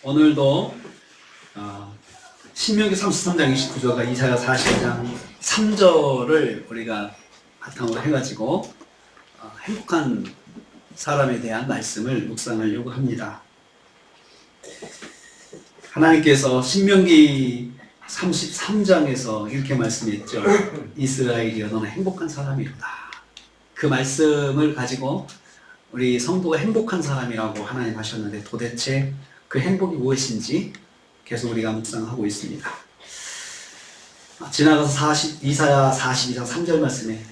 오늘도 신명기 33장 29절과 이사야 40장 3절을 우리가 바탕으로 해가지고 행복한 사람에 대한 말씀을 묵상하려고 합니다. 하나님께서 신명기 33장에서 이렇게 말씀했죠. 이스라엘이여 너는 행복한 사람이로다. 그 말씀을 가지고 우리 성도가 행복한 사람이라고 하나님 하셨는데 도대체 그 행복이 무엇인지 계속 우리가 묵상하고 있습니다. 지나가서 이사야 42장 3절 말씀에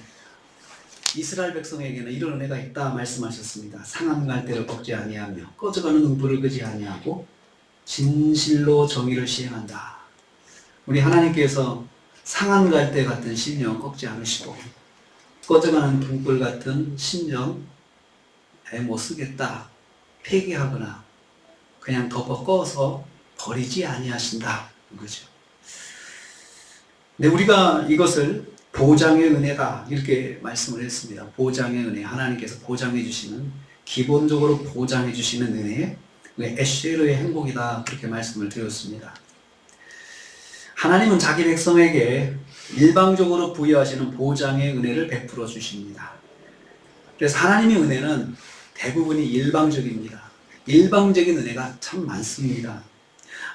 이스라엘 백성에게는 이런 은혜가 있다 말씀하셨습니다. 상한 갈대를 꺾지 아니하며 꺼져가는 등불을 끄지 아니하고 진실로 정의를 시행한다. 우리 하나님께서 상한 갈대 같은 심령 꺾지 않으시고 꺼져가는 등불 같은 심령 못 쓰겠다 폐기하거나 그냥 덮어 꺼서 버리지 아니하신다 그죠. 근데 우리가 이것을 보장의 은혜다 이렇게 말씀을 했습니다. 보장의 은혜, 하나님께서 보장해 주시는, 기본적으로 보장해 주시는 은혜, 에쉐르의 행복이다 그렇게 말씀을 드렸습니다. 하나님은 자기 백성에게 일방적으로 부여하시는 보장의 은혜를 베풀어 주십니다. 그래서 하나님의 은혜는 대부분이 일방적입니다. 일방적인 은혜가 참 많습니다.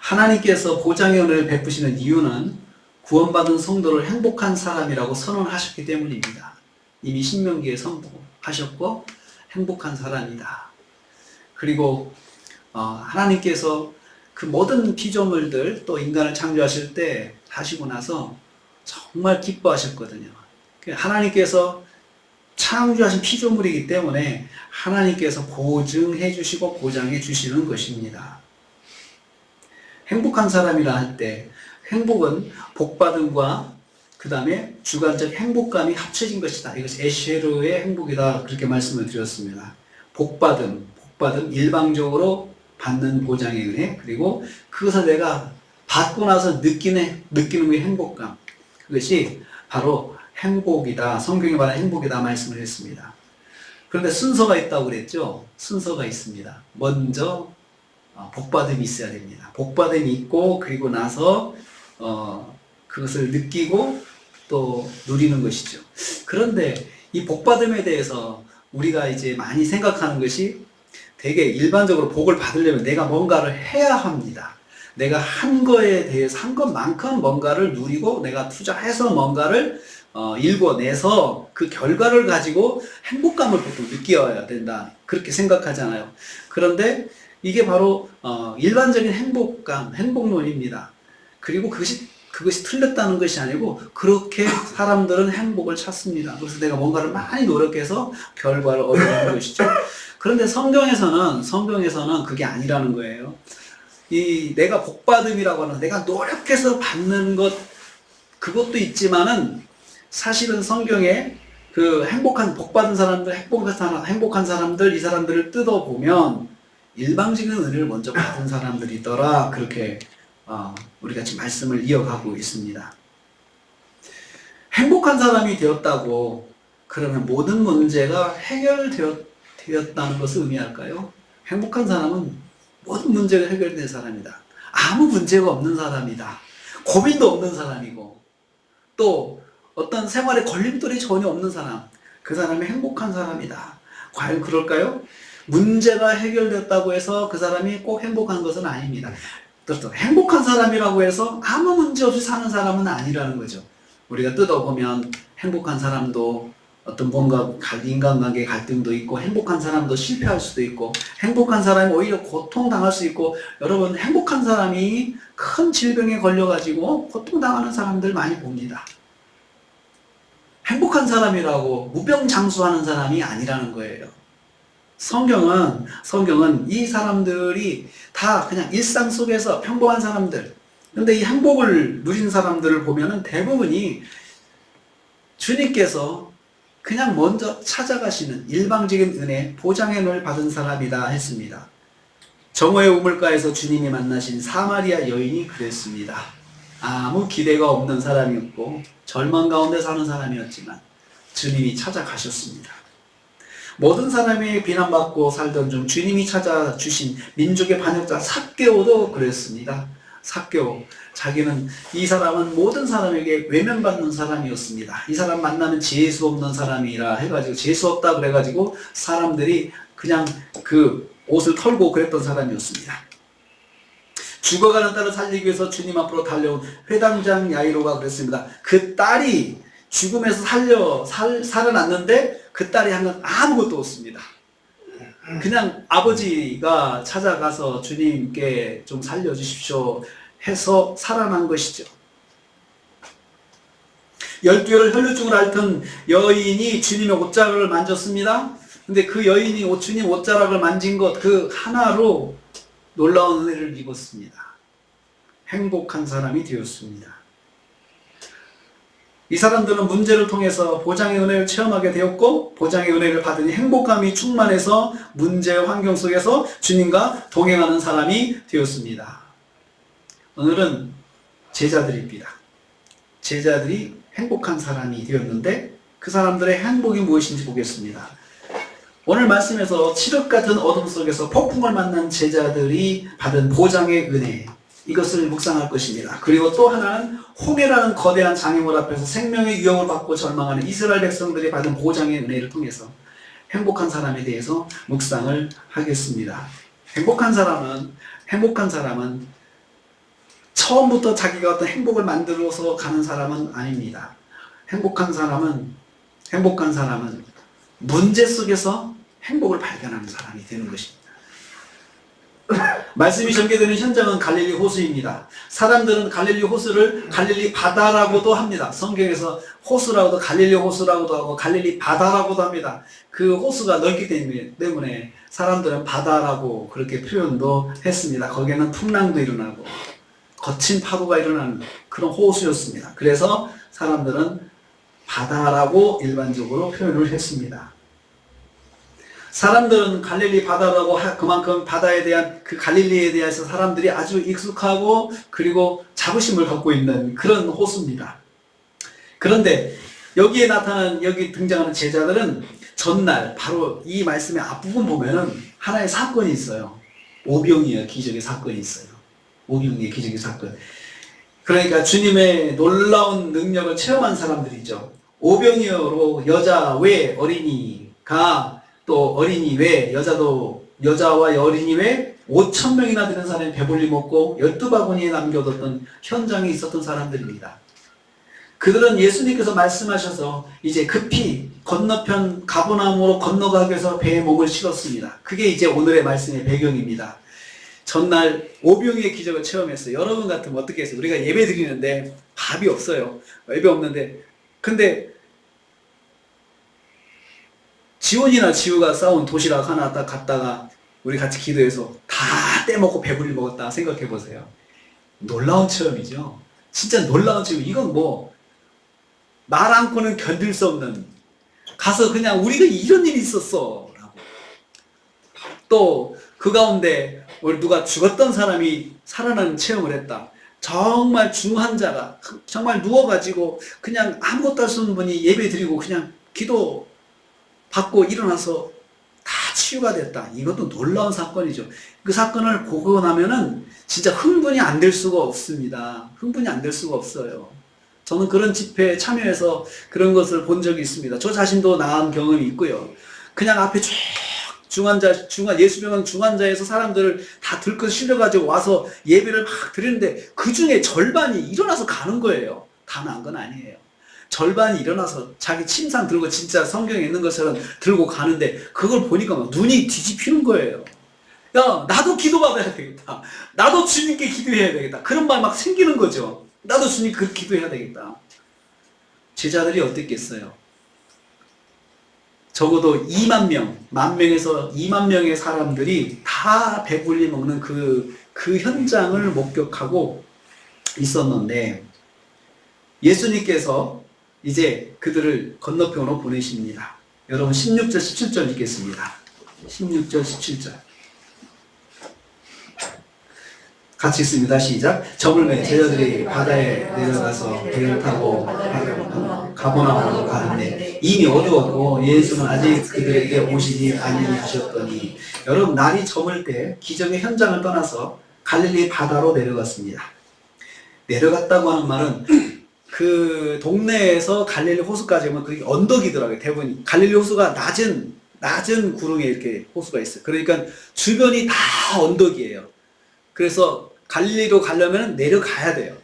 하나님께서 보장의 은혜를 베푸시는 이유는 구원받은 성도를 행복한 사람이라고 선언하셨기 때문입니다. 이미 신명기에 선포하셨고 행복한 사람이다. 그리고 하나님께서 그 모든 피조물들 또 인간을 창조하실 때 하시고 나서 정말 기뻐하셨거든요. 하나님께서 창조하신 피조물이기 때문에 하나님께서 보증해 주시고 보장해 주시는 것입니다. 행복한 사람이라 할 때 행복은 복받음과 그 다음에 주관적 행복감이 합쳐진 것이다. 이것이 에쉐르의 행복이다. 그렇게 말씀을 드렸습니다. 복받음 일방적으로 받는 보장의 은혜, 그리고 그것을 내가 받고 나서 느끼는 그 행복감, 그것이 바로 행복이다. 성경에 말하는 행복이다 말씀을 했습니다. 그런데 순서가 있다고 그랬죠. 순서가 있습니다. 먼저 복받음이 있어야 됩니다. 복받음이 있고 그리고 나서 그것을 느끼고 또 누리는 것이죠. 그런데 이 복받음에 대해서 우리가 이제 많이 생각하는 것이 되게 일반적으로 복을 받으려면 내가 뭔가를 해야 합니다. 내가 한 거에 대해서 한 것만큼 뭔가를 누리고 내가 투자해서 뭔가를 일궈내서 그 결과를 가지고 행복감을 보통 느껴야 된다. 그렇게 생각하잖아요. 그런데 이게 바로 일반적인 행복감, 행복론입니다. 그리고 그것이 틀렸다는 것이 아니고 그렇게 사람들은 행복을 찾습니다. 그래서 내가 뭔가를 많이 노력해서 결과를 얻는 것이죠. 그런데 성경에서는 그게 아니라는 거예요. 내가 복받음이라고 하는 내가 노력해서 받는 것, 그것도 있지만은 사실은 성경에 그 복받은 사람들, 행복한 사람들, 이 사람들을 뜯어보면 일방적인 은혜를 먼저 받은 사람들이더라. 그렇게 우리가 지금 말씀을 이어가고 있습니다. 행복한 사람이 되었다고 그러면 모든 문제가 해결되었다는 것을 의미할까요? 행복한 사람은 모든 문제가 해결된 사람이다. 아무 문제가 없는 사람이다. 고민도 없는 사람이고 또 어떤 생활에 걸림돌이 전혀 없는 사람, 그 사람이 행복한 사람이다. 과연 그럴까요? 문제가 해결됐다고 해서 그 사람이 꼭 행복한 것은 아닙니다. 또 행복한 사람이라고 해서 아무 문제 없이 사는 사람은 아니라는 거죠. 우리가 뜯어보면 행복한 사람도 어떤 뭔가 인간관계 갈등도 있고, 행복한 사람도 실패할 수도 있고, 행복한 사람이 오히려 고통당할 수 있고, 여러분 행복한 사람이 큰 질병에 걸려가지고 고통당하는 사람들 많이 봅니다. 행복한 사람이라고 무병장수하는 사람이 아니라는 거예요. 성경은 이 사람들이 다 그냥 일상 속에서 평범한 사람들, 근데 이 행복을 누린 사람들을 보면은 대부분이 주님께서 그냥 먼저 찾아가시는 일방적인 은혜, 보장의 은혜를 받은 사람이다 했습니다. 정오의 우물가에서 주님이 만나신 사마리아 여인이 그랬습니다. 아무 기대가 없는 사람이었고 절망 가운데 사는 사람이었지만 주님이 찾아가셨습니다. 모든 사람이 비난받고 살던 중 주님이 찾아주신 민족의 반역자 삭개오도 그랬습니다. 삭개오, 자기는 이 사람은 모든 사람에게 외면받는 사람이었습니다. 이 사람 만나면 재수 없는 사람이라 해가지고 재수 없다 그래가지고 사람들이 그냥 그 옷을 털고 그랬던 사람이었습니다. 죽어가는 딸을 살리기 위해서 주님 앞으로 달려온 회당장 야이로가 그랬습니다. 그 딸이 죽음에서 살아났는데 그 딸이 한 건 아무것도 없습니다. 그냥 아버지가 찾아가서 주님께 좀 살려주십시오 해서 살아난 것이죠. 12개월 혈류증을 앓던 여인이 주님의 옷자락을 만졌습니다. 근데 그 여인이 주님 옷자락을 만진 것 그 하나로 놀라운 은혜를 입었습니다. 행복한 사람이 되었습니다. 이 사람들은 문제를 통해서 보장의 은혜를 체험하게 되었고 보장의 은혜를 받으니 행복감이 충만해서 문제의 환경 속에서 주님과 동행하는 사람이 되었습니다. 오늘은 제자들입니다. 제자들이 행복한 사람이 되었는데 그 사람들의 행복이 무엇인지 보겠습니다. 오늘 말씀에서 칠흑 같은 어둠 속에서 폭풍을 만난 제자들이 받은 보장의 은혜, 이것을 묵상할 것입니다. 그리고 또 하나는 홍해라는 거대한 장애물 앞에서 생명의 위협을 받고 절망하는 이스라엘 백성들이 받은 보장의 은혜를 통해서 행복한 사람에 대해서 묵상을 하겠습니다. 행복한 사람은 처음부터 자기가 어떤 행복을 만들어서 가는 사람은 아닙니다. 행복한 사람은 문제 속에서 행복을 발견하는 사람이 되는 것입니다. 말씀이 전개되는 현장은 갈릴리 호수입니다. 사람들은 갈릴리 호수를 갈릴리 바다라고도 합니다. 성경에서 호수라고도 갈릴리 호수라고도 하고 갈릴리 바다라고도 합니다. 그 호수가 넓기 때문에 사람들은 바다라고 그렇게 표현도 했습니다. 거기에는 풍랑도 일어나고 거친 파도가 일어나는 그런 호수였습니다. 그래서 사람들은 바다라고 일반적으로 표현을 했습니다. 사람들은 갈릴리 바다라고 그만큼 바다에 대한 그 갈릴리에 대해서 사람들이 아주 익숙하고 그리고 자부심을 갖고 있는 그런 호수입니다. 그런데 여기 등장하는 제자들은 전날 바로 이 말씀의 앞부분 보면은 하나의 사건이 있어요. 오병이어 기적의 사건이 있어요. 오병이어 기적의 사건. 그러니까 주님의 놀라운 능력을 체험한 사람들이죠. 오병이어로 여자 외 어린이가 또 어린이 외 여자와 어린이 외 5,000명이나 되는 사람이 배불리 먹고 12바구니에 남겨뒀던 현장에 있었던 사람들입니다. 그들은 예수님께서 말씀하셔서 이제 급히 건너편 가버나움으로 건너가기 위해서 배에 몸을 실었습니다. 그게 이제 오늘의 말씀의 배경입니다. 전날 오병이의 기적을 체험했어요. 여러분 같으면 어떻게 했어요? 우리가 예배 드리는데 밥이 없어요. 예배 없는데 근데 지원이나 지우가 싸운 도시락 하나 딱 갖다가 우리 같이 기도해서 다 떼먹고 배불리 먹었다 생각해 보세요. 놀라운 체험이죠. 진짜 놀라운 체험. 이건 뭐 말 않고는 견딜 수 없는, 가서 그냥 우리가 이런 일이 있었어 라고. 또 그 가운데 누가 죽었던 사람이 살아나는 체험을 했다. 정말 중환자가 정말 누워가지고 그냥 아무것도 할 수 없는 분이 예배 드리고 그냥 기도 받고 일어나서 다 치유가 됐다. 이것도 놀라운 사건이죠. 그 사건을 보고 나면은 진짜 흥분이 안 될 수가 없습니다. 흥분이 안 될 수가 없어요. 저는 그런 집회에 참여해서 그런 것을 본 적이 있습니다. 저 자신도 나은 경험이 있고요. 그냥 앞에 쭉 예수병원 중환자에서 사람들을 다 들고 실려가지고 와서 예배를 막 드리는데 그 중에 절반이 일어나서 가는 거예요. 다 나은 건 아니에요. 절반이 일어나서 자기 침상 들고 진짜 성경에 있는 것처럼 들고 가는데 그걸 보니까 막 눈이 뒤집히는 거예요. 야, 나도 기도받아야 되겠다. 나도 주님께 기도해야 되겠다. 그런 말 막 생기는 거죠. 나도 주님 그렇게 기도해야 되겠다. 제자들이 어땠겠어요? 적어도 2만 명, 10,000명에서 2만 명의 사람들이 다 배불리 먹는 그 현장을 목격하고 있었는데 예수님께서 이제 그들을 건너편으로 보내십니다. 여러분 16절 17절 읽겠습니다. 16절 17절 같이 읽습니다. 시작. 저물매 제자들이 바다에 내려가서 배를 타고 가버나움으로 가는데 이미 어두웠고 예수는 아직 그들에게 오시지 아니하셨더니 여러분 날이 저물 때 기적의 현장을 떠나서 갈릴리 바다로 내려갔습니다. 내려갔다고 하는 말은 그 동네에서 갈릴리 호수까지 오면 그게 언덕이더라고요. 대부분 갈릴리 호수가 낮은 구릉에 이렇게 호수가 있어요. 그러니까 주변이 다 언덕이에요. 그래서 갈릴리로 가려면 내려가야 돼요.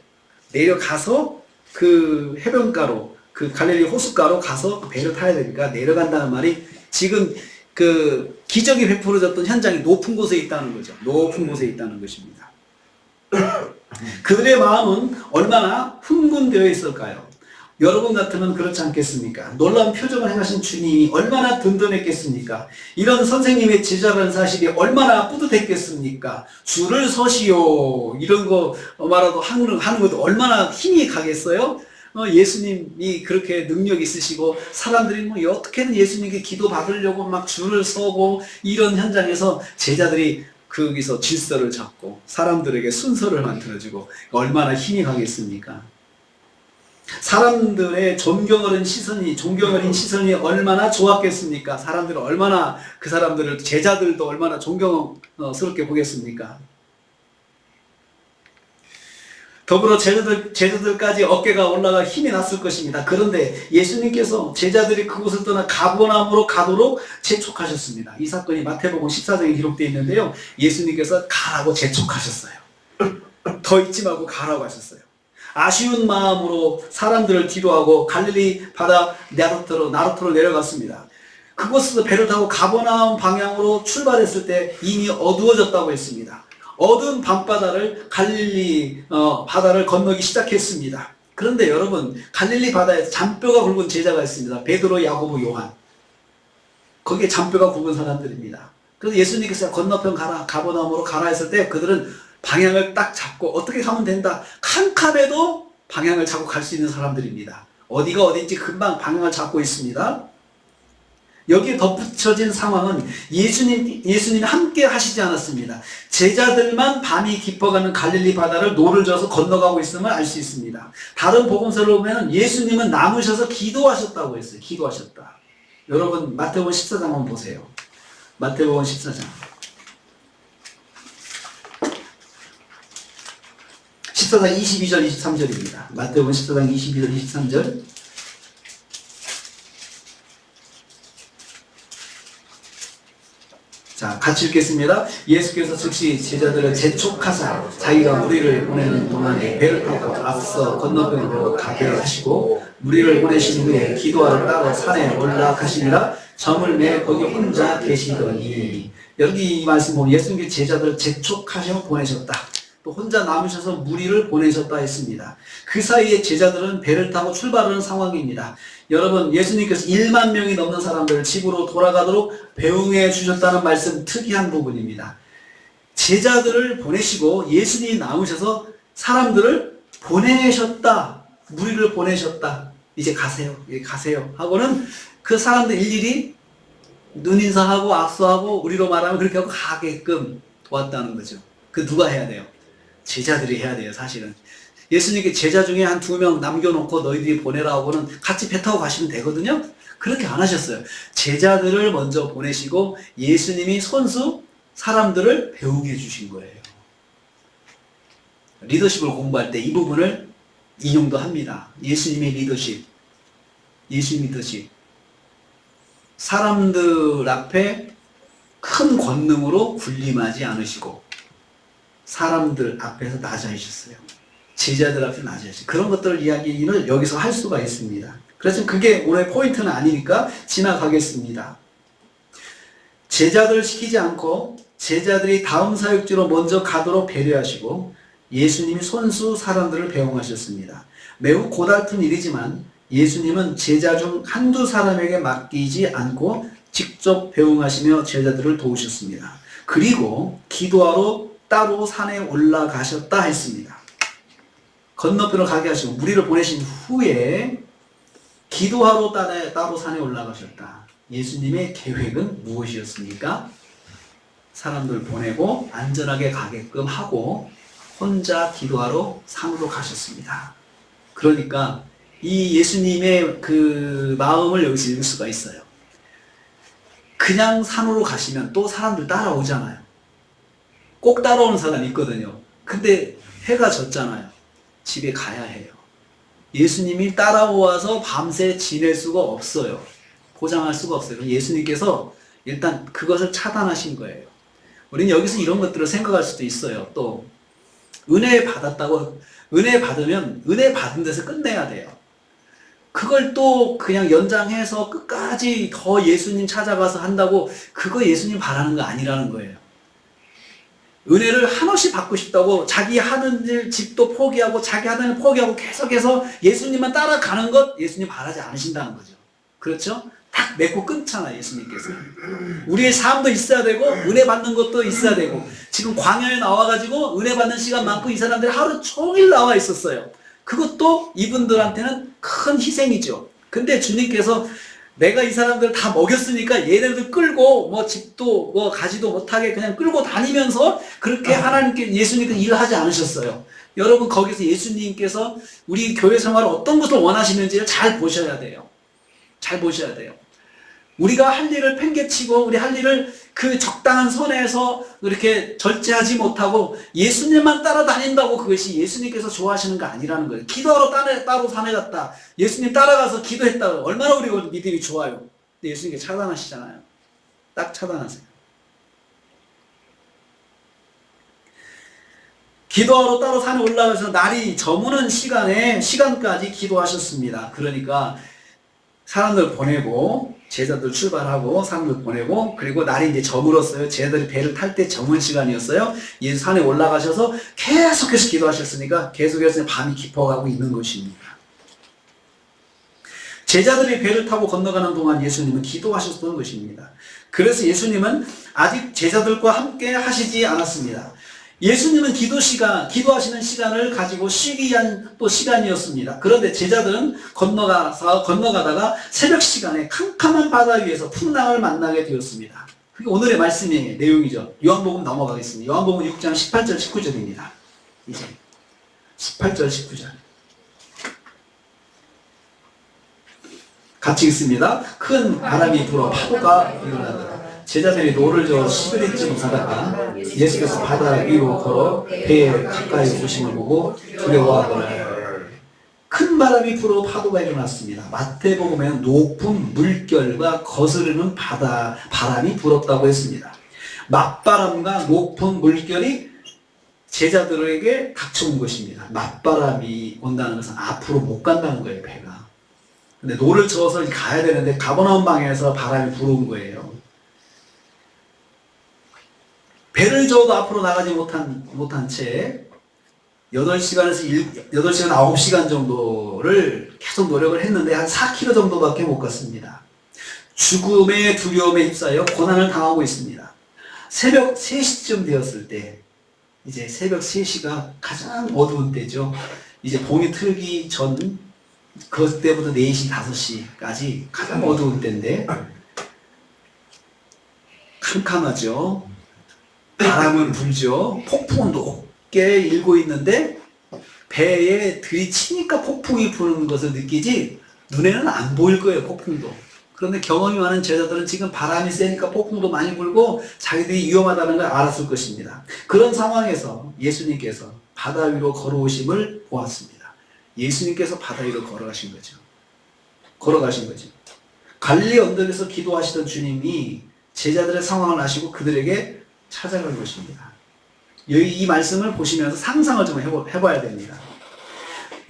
내려가서 그 해변가로 그 갈릴리 호숫가로 가서 배를 타야 되니까 내려간다는 말이 지금 그 기적이 베풀어졌던 현장이 높은 곳에 있다는 거죠. 높은 곳에 있다는 것입니다. 그들의 마음은 얼마나 흥분되어 있을까요? 여러분 같으면 그렇지 않겠습니까? 놀라운 표적을 행하신 주님이 얼마나 든든했겠습니까? 이런 선생님의 제자라는 사실이 얼마나 뿌듯했겠습니까? 줄을 서시오 이런 거 말하고 하는 것도 얼마나 힘이 가겠어요? 예수님이 그렇게 능력 있으시고 사람들이 뭐 어떻게든 예수님께 기도 받으려고 막 줄을 서고 이런 현장에서 제자들이 거기서 질서를 잡고 사람들에게 순서를 만들어주고 얼마나 힘이 가겠습니까? 사람들의 존경어린 시선이 얼마나 좋았겠습니까? 사람들은 얼마나 그 사람들을 제자들도 얼마나 존경스럽게 보겠습니까? 더불어 제자들까지 어깨가 올라가 힘이 났을 것입니다. 그런데 예수님께서 제자들이 그곳을 떠나 가버나움으로 가도록 재촉하셨습니다. 이 사건이 마태복음 14장에 기록되어 있는데요. 예수님께서 가라고 재촉하셨어요. 더 있지 말고 가라고 하셨어요. 아쉬운 마음으로 사람들을 뒤로하고 갈릴리 바다 나루토로 내려갔습니다. 그곳에서 배를 타고 가버나움 방향으로 출발했을 때 이미 어두워졌다고 했습니다. 어두운 밤바다를 갈릴리 바다를 건너기 시작했습니다. 그런데 여러분 갈릴리 바다에 잔뼈가 굵은 제자가 있습니다. 베드로, 야고보, 요한. 거기에 잔뼈가 굵은 사람들입니다. 그래서 예수님께서 건너편 가라, 가버나움으로 가라 했을 때 그들은 방향을 딱 잡고 어떻게 가면 된다. 캄캄해도 방향을 잡고 갈 수 있는 사람들입니다. 어디가 어딘지 금방 방향을 잡고 있습니다. 여기에 덧붙여진 상황은 예수님이 함께 하시지 않았습니다. 제자들만 밤이 깊어가는 갈릴리 바다를 노를 져서 건너가고 있음을 알 수 있습니다. 다른 복음서를 보면 예수님은 남으셔서 기도하셨다고 했어요. 기도하셨다. 여러분 마태복음 14장 한번 보세요. 마태복음 14장. 14장 22절 23절입니다. 마태복음 14장 22절 23절. 자, 같이 읽겠습니다. 예수께서 즉시 제자들을 재촉하사 자기가 무리를 보내는 동안에 배를 타고 앞서 건너편으로 가게 하시고 무리를 보내신 후에 기도하러 따로 산에 올라가시니라. 점을 매 거기 혼자 계시더니 여기 이 말씀 보면 예수님께 제자들을 재촉하셔 보내셨다. 또 혼자 남으셔서 무리를 보내셨다 했습니다. 그 사이에 제자들은 배를 타고 출발하는 상황입니다. 여러분 예수님께서 1만 명이 넘는 사람들을 집으로 돌아가도록 배웅해 주셨다는 말씀 특이한 부분입니다. 제자들을 보내시고 예수님이 남으셔서 사람들을 보내셨다. 무리를 보내셨다. 이제 가세요. 이제 가세요. 하고는 그 사람들 일일이 눈인사하고 악수하고 우리로 말하면 그렇게 하고 가게끔 도왔다는 거죠. 그 누가 해야 돼요? 제자들이 해야 돼요. 사실은 예수님께 제자 중에 한 2명 남겨놓고 너희들이 보내라고는 같이 배 타고 가시면 되거든요. 그렇게 안 하셨어요. 제자들을 먼저 보내시고 예수님이 손수 사람들을 배웅해 주신 거예요. 리더십을 공부할 때 이 부분을 인용도 합니다. 예수님의 리더십. 사람들 앞에 큰 권능으로 군림하지 않으시고 사람들 앞에서 낮아지셨어요. 제자들 앞에서 낮아지셨어요. 그런 것들을 이야기를 여기서 할 수가 있습니다. 그래서 그게 오늘 포인트는 아니니까 지나가겠습니다. 제자들을 시키지 않고 제자들이 다음 사역지로 먼저 가도록 배려하시고 예수님이 손수 사람들을 배웅하셨습니다. 매우 고달픈 일이지만 예수님은 제자 중 한두 사람에게 맡기지 않고 직접 배웅하시며 제자들을 도우셨습니다. 그리고 기도하러 따로 산에 올라가셨다 했습니다. 건너편으로 가게 하시고 무리를 보내신 후에 기도하러 따로 산에 올라가셨다. 예수님의 계획은 무엇이었습니까? 사람들 보내고 안전하게 가게끔 하고 혼자 기도하러 산으로 가셨습니다. 그러니까 이 예수님의 그 마음을 여기서 읽을 수가 있어요. 그냥 산으로 가시면 또 사람들 따라오잖아요. 꼭 따라오는 사람이 있거든요. 근데 해가 졌잖아요. 집에 가야 해요. 예수님이 따라와서 밤새 지낼 수가 없어요. 보장할 수가 없어요. 예수님께서 일단 그것을 차단하신 거예요. 우리는 여기서 이런 것들을 생각할 수도 있어요. 또 은혜 받았다고, 은혜 받으면 은혜 받은 데서 끝내야 돼요. 그걸 또 그냥 연장해서 끝까지 더 예수님 찾아가서 한다고, 그거 예수님 바라는 거 아니라는 거예요. 은혜를 한없이 받고 싶다고 자기 하는 일, 집도 포기하고 자기 하는 일 포기하고 계속해서 예수님만 따라가는 것 예수님 바라지 않으신다는 거죠. 그렇죠? 딱 맺고 끊잖아요, 예수님께서. 우리의 삶도 있어야 되고 은혜 받는 것도 있어야 되고, 지금 광야에 나와가지고 은혜 받는 시간 많고 이 사람들이 하루 종일 나와 있었어요. 그것도 이분들한테는 큰 희생이죠. 근데 주님께서 내가 이 사람들 다 먹였으니까 얘네들 끌고 뭐 집도 뭐 가지도 못하게 그냥 끌고 다니면서 그렇게 하나님께, 예수님께서 일하지 않으셨어요. 여러분, 거기서 예수님께서 우리 교회 생활을 어떤 것을 원하시는지를 잘 보셔야 돼요. 잘 보셔야 돼요. 우리가 할 일을 팽개치고 우리 할 일을 그 적당한 선에서 이렇게 절제하지 못하고 예수님만 따라다닌다고 그것이 예수님께서 좋아하시는 거 아니라는 거예요. 기도하러 따로 산에 갔다, 예수님 따라가서 기도했다, 얼마나 우리가 믿음이 좋아요. 근데 예수님께서 차단하시잖아요. 딱 차단하세요. 기도하러 따로 산에 올라가서 날이 저무는 시간까지 기도하셨습니다. 그러니까 사람들 보내고, 제자들 출발하고 사람들 보내고, 그리고 날이 이제 저물었어요. 제자들이 배를 탈 때 저문 시간이었어요. 예수 산에 올라가셔서 계속해서 기도하셨으니까 계속해서 밤이 깊어가고 있는 것입니다. 제자들이 배를 타고 건너가는 동안 예수님은 기도하셨던 것입니다. 그래서 예수님은 아직 제자들과 함께 하시지 않았습니다. 예수님은 기도하시는 시간을 가지고 쉬기 위한 또 시간이었습니다. 그런데 제자들은 건너가다가 새벽 시간에 캄캄한 바다 위에서 풍랑을 만나게 되었습니다. 그게 오늘의 말씀의 내용이죠. 요한복음 넘어가겠습니다. 요한복음 6장 18절 19절입니다. 이제 18절 19절 같이 읽습니다. 큰 바람이 불어 파도가 일어나더라. 제자들이 노를 저어 11일쯤 가다가 예수께서 바다 위로 걸어 배에 가까이 오심을 보고 두려워하더라. 큰 바람이 불어 파도가 일어났습니다. 마태복음에는 높은 물결과 거스르는 바람이 불었다고 했습니다. 맞바람과 높은 물결이 제자들에게 닥쳐온 것입니다. 맞바람이 온다는 것은 앞으로 못 간다는 거예요, 배가. 근데 노를 저어서 가야 되는데 가버나움 방향에서 바람이 불어온 거예요. 배를 저어도 앞으로 나가지 못한 채 8시간, 9시간 정도를 계속 노력을 했는데 한 4km 정도밖에 못 갔습니다. 죽음의 두려움에 휩싸여 고난을 당하고 있습니다. 새벽 3시쯤 되었을 때, 이제 새벽 3시가 가장 어두운 때죠. 이제 봉이 틀기 전, 그때부터 4시, 5시까지 가장 어두운 때인데, 캄캄하죠. 바람은 불죠. 폭풍은 높게 일고 있는데 배에 들이치니까 폭풍이 부는 것을 느끼지 눈에는 안 보일 거예요, 폭풍도. 그런데 경험이 많은 제자들은 지금 바람이 세니까 폭풍도 많이 불고 자기들이 위험하다는 걸 알았을 것입니다. 그런 상황에서 예수님께서 바다 위로 걸어오심을 보았습니다. 예수님께서 바다 위로 걸어가신 거죠. 갈릴리 언덕에서 기도하시던 주님이 제자들의 상황을 아시고 그들에게 찾아갈 것입니다. 이 말씀을 보시면서 상상을 좀 해봐야 됩니다.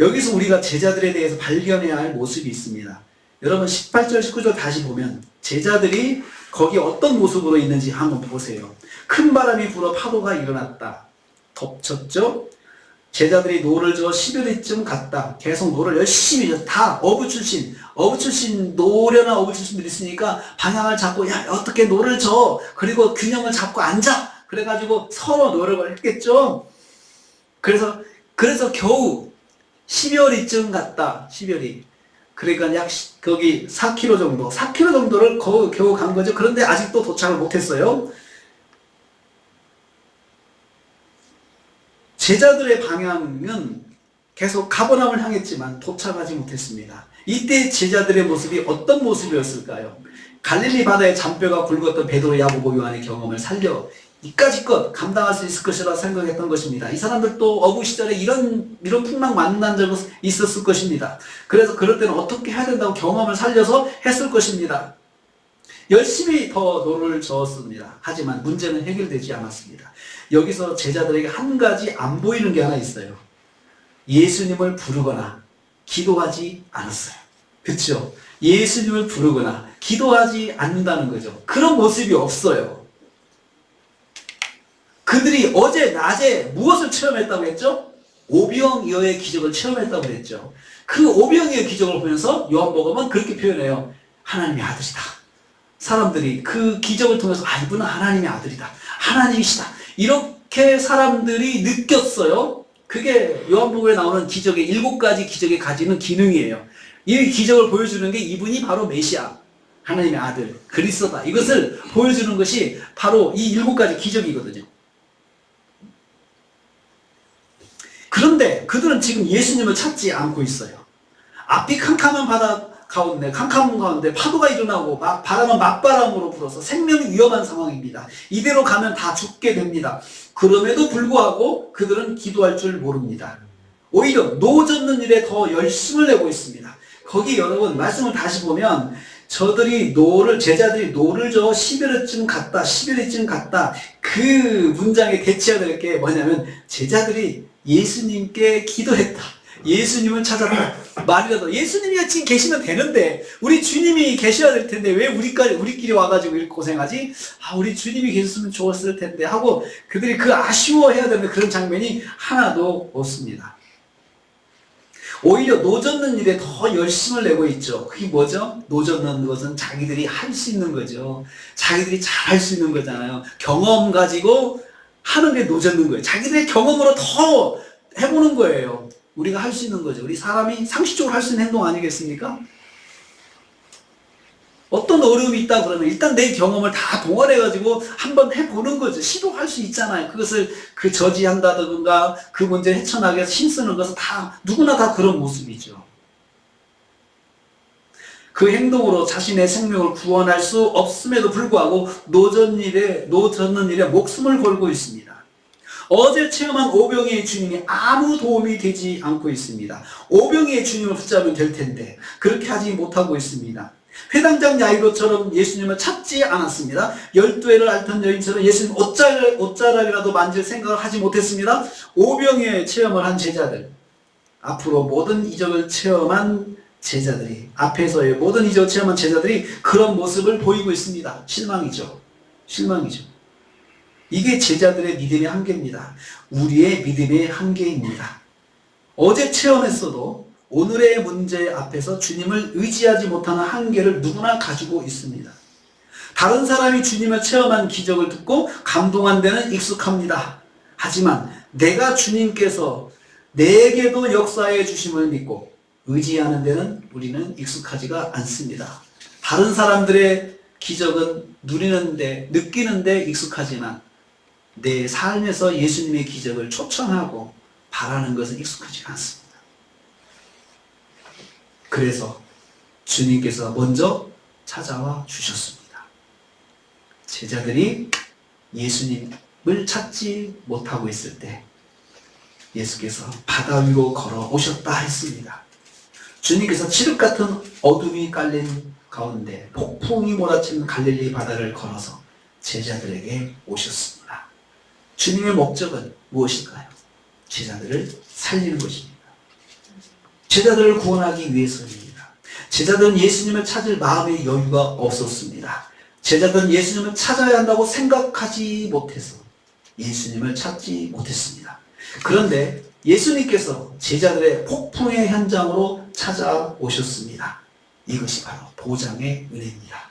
여기서 우리가 제자들에 대해서 발견해야 할 모습이 있습니다. 여러분 18절 19절 다시 보면 제자들이 거기 어떤 모습으로 있는지 한번 보세요. 큰 바람이 불어 파도가 일어났다. 덮쳤죠? 제자들이 노를 저어 11리쯤 갔다. 계속 노를 열심히 저 다 어부 출신 노련한 어부 출신들이 있으니까 방향을 잡고, 야, 어떻게 노를 저어, 그리고 균형을 잡고 앉아. 그래가지고 서로 노력을 했겠죠. 그래서 겨우 12월이쯤 갔다. 12월이. 그러니까 약 거기 4km 정도를 겨우 간 거죠. 그런데 아직도 도착을 못했어요. 제자들의 방향은 계속 가버나움을 향했지만 도착하지 못했습니다. 이때 제자들의 모습이 어떤 모습이었을까요? 갈릴리 바다에 잔뼈가 굵었던 베드로, 야고보, 요한의 경험을 살려 이까짓것 감당할 수 있을 것이라 생각했던 것입니다. 이 사람들도 어부 시절에 이런 풍랑 만난 적은 있었을 것입니다. 그래서 그럴 때는 어떻게 해야 된다고 경험을 살려서 했을 것입니다. 열심히 더 노를 저었습니다. 하지만 문제는 해결되지 않았습니다. 여기서 제자들에게 한 가지 안 보이는 게 하나 있어요. 예수님을 부르거나 기도하지 않았어요. 그렇죠? 예수님을 부르거나 기도하지 않는다는 거죠. 그런 모습이 없어요. 그들이 어제 낮에 무엇을 체험했다고 했죠? 오병이어의 기적을 체험했다고 했죠. 그 오병이어의 기적을 보면서 요한복음은 그렇게 표현해요. 하나님의 아들이다. 사람들이 그 기적을 통해서 이분은 하나님의 아들이다. 하나님이시다. 이렇게 사람들이 느꼈어요. 그게 요한복음에 나오는 기적의 7가지 기적이 가지는 기능이에요. 이 기적을 보여주는 게 이분이 바로 메시아, 하나님의 아들, 그리스도다. 이것을 보여주는 것이 바로 이 7가지 기적이거든요. 그런데 그들은 지금 예수님을 찾지 않고 있어요. 앞이 캄캄한 바다 가운데, 캄캄한 가운데 파도가 일어나고 바람은 맞바람으로 불어서 생명이 위험한 상황입니다. 이대로 가면 다 죽게 됩니다. 그럼에도 불구하고 그들은 기도할 줄 모릅니다. 오히려 노젓는 일에 더 열심을 내고 있습니다. 거기 여러분 말씀을 다시 보면 제자들이 노를 저어 10여리쯤 갔다. 그 문장에 대체해야 될 게 뭐냐면 제자들이 예수님께 기도했다. 예수님을 찾았다. 말이라도 예수님이 지금 계시면 되는데 우리 주님이 계셔야 될 텐데 왜 우리끼리 와가지고 이렇게 고생하지? 우리 주님이 계셨으면 좋았을 텐데 하고 그들이 그 아쉬워해야 되는 그런 장면이 하나도 없습니다. 오히려 노젓는 일에 더 열심을 내고 있죠. 그게 뭐죠? 노젓는 것은 자기들이 할 수 있는 거죠. 자기들이 잘할 수 있는 거잖아요. 경험 가지고 하는 게 노젓는 거예요. 자기들의 경험으로 더 해보는 거예요. 우리가 할 수 있는 거죠. 우리 사람이 상식적으로 할 수 있는 행동 아니겠습니까? 어떤 어려움이 있다 그러면 일단 내 경험을 다 동원해가지고 한번 해보는 거죠. 시도할 수 있잖아요. 그것을 저지한다든가 그 문제를 헤쳐나가기 위해서 힘쓰는 것은 누구나 다 그런 모습이죠. 그 행동으로 자신의 생명을 구원할 수 없음에도 불구하고 노젓는 일에 목숨을 걸고 있습니다. 어제 체험한 오병이의 주님이 아무 도움이 되지 않고 있습니다. 오병이의 주님을 붙잡으면 될 텐데 그렇게 하지 못하고 있습니다. 회당장 야이로처럼 예수님을 찾지 않았습니다. 12해를 앓던 여인처럼 예수님 옷자락이라도 만질 생각을 하지 못했습니다. 오병이의 체험을 한 제자들, 앞으로 모든 이적을 체험한 제자들이, 앞에서의 모든 이적을 체험한 제자들이 그런 모습을 보이고 있습니다. 실망이죠. 이게 제자들의 믿음의 한계입니다. 우리의 믿음의 한계입니다. 어제 체험했어도 오늘의 문제 앞에서 주님을 의지하지 못하는 한계를 누구나 가지고 있습니다. 다른 사람이 주님을 체험한 기적을 듣고 감동한 데는 익숙합니다. 하지만 내가 주님께서 내게도 역사해 주심을 믿고 의지하는 데는 우리는 익숙하지가 않습니다. 다른 사람들의 기적은 느끼는데 익숙하지만 내 삶에서 예수님의 기적을 초청하고 바라는 것은 익숙하지가 않습니다. 그래서 주님께서 먼저 찾아와 주셨습니다. 제자들이 예수님을 찾지 못하고 있을 때 예수께서 바다 위로 걸어 오셨다 했습니다. 주님께서 칠흑 같은 어둠이 깔린 가운데 폭풍이 몰아치는 갈릴리 바다를 걸어서 제자들에게 오셨습니다. 주님의 목적은 무엇일까요? 제자들을 살리는 것입니다. 제자들을 구원하기 위해서입니다. 제자들은 예수님을 찾을 마음의 여유가 없었습니다. 제자들은 예수님을 찾아야 한다고 생각하지 못해서 예수님을 찾지 못했습니다. 그런데 예수님께서 제자들의 폭풍의 현장으로 찾아오셨습니다. 이것이 바로 보장의 은혜입니다.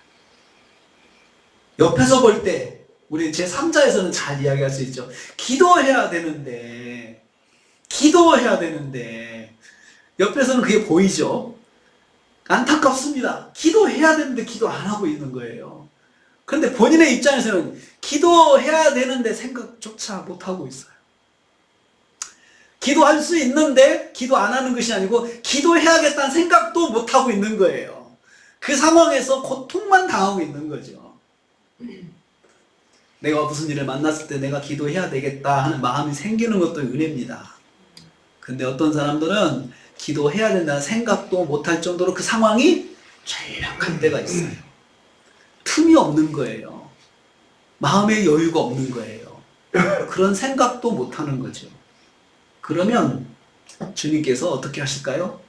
옆에서 볼 때 우리 제3자에서는 잘 이야기할 수 있죠. 기도해야 되는데 옆에서는 그게 보이죠. 안타깝습니다. 기도해야 되는데 기도 안 하고 있는 거예요. 그런데 본인의 입장에서는 기도해야 되는데 생각조차 못 하고 있어요. 기도할 수 있는데 기도 안 하는 것이 아니고 기도해야겠다는 생각도 못 하고 있는 거예요. 그 상황에서 고통만 당하고 있는 거죠. 내가 무슨 일을 만났을 때 내가 기도해야 되겠다 하는 마음이 생기는 것도 은혜입니다. 근데 어떤 사람들은 기도해야 된다는 생각도 못할 정도로 그 상황이 절약한 때가 있어요. 틈이 없는 거예요. 마음의 여유가 없는 거예요. 그런 생각도 못하는 거죠. 그러면 주님께서 어떻게 하실까요?